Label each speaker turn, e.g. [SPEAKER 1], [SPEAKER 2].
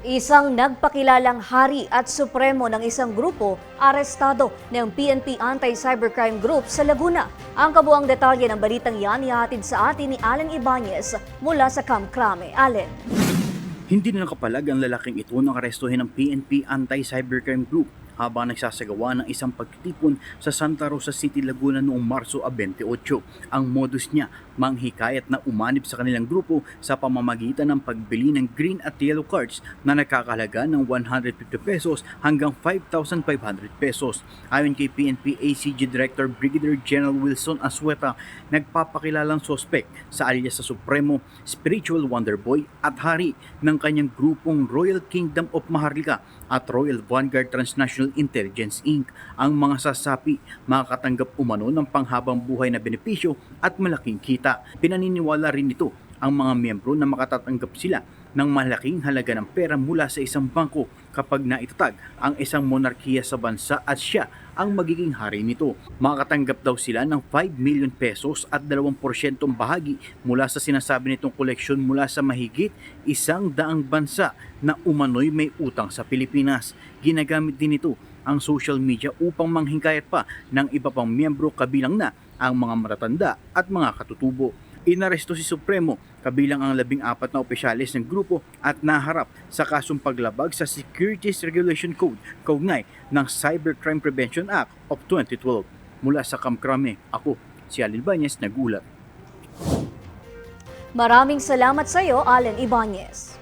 [SPEAKER 1] Isang nagpakilalang hari at supremo ng isang grupo arestado ng PNP Anti-Cybercrime Group sa Laguna. Ang kabuang detalye ng balitang yan ihahatid sa atin ni Allen Ibanez mula sa Kamkrame. Allen.
[SPEAKER 2] Hindi na nakapalag ang lalaking ito ng arestuhin ng PNP Anti-Cybercrime Group habang nagsasagawa ng isang pagtitipon sa Santa Rosa City, Laguna noong Marso 28. Ang modus niya, manghikayat na umanib sa kanilang grupo sa pamamagitan ng pagbili ng green at yellow cards na nakakahalaga ng 150 pesos hanggang 5,500 pesos. Ayon kay PNP ACG Director Brigadier General Wilson Asueta, nagpapakilalang sospek sa alias sa Supremo, Spiritual Wonder Boy at hari ng kanyang grupong Royal Kingdom of Maharlika at Royal Vanguard Transnational Intelligence Inc. Ang mga sasapi makakatanggap umano ng panghabang buhay na benepisyo at malaking kita. Pinaniniwala rin nito ang mga miyembro na makatatanggap sila ng malaking halaga ng pera mula sa isang bangko kapag naitatag ang isang monarkiya sa bansa at siya ang magiging hari nito. Makakatanggap daw sila ng 5 million pesos at 2% bahagi mula sa sinasabi nitong koleksyon mula sa mahigit 100 bansa na umano'y may utang sa Pilipinas. Ginagamit din ito ang social media upang manghikayat pa ng iba pang miyembro kabilang na ang mga matatanda at mga katutubo. Inaresto si Supremo kabilang ang 14 na opisyalis ng grupo at naharap sa kasong paglabag sa Securities Regulation Code kaugnay ng Cybercrime Prevention Act of 2012. Mula sa Kamkrame, ako si Allen Ibanez nag-ulat.
[SPEAKER 1] Maraming salamat sa iyo, Allen Ibanez.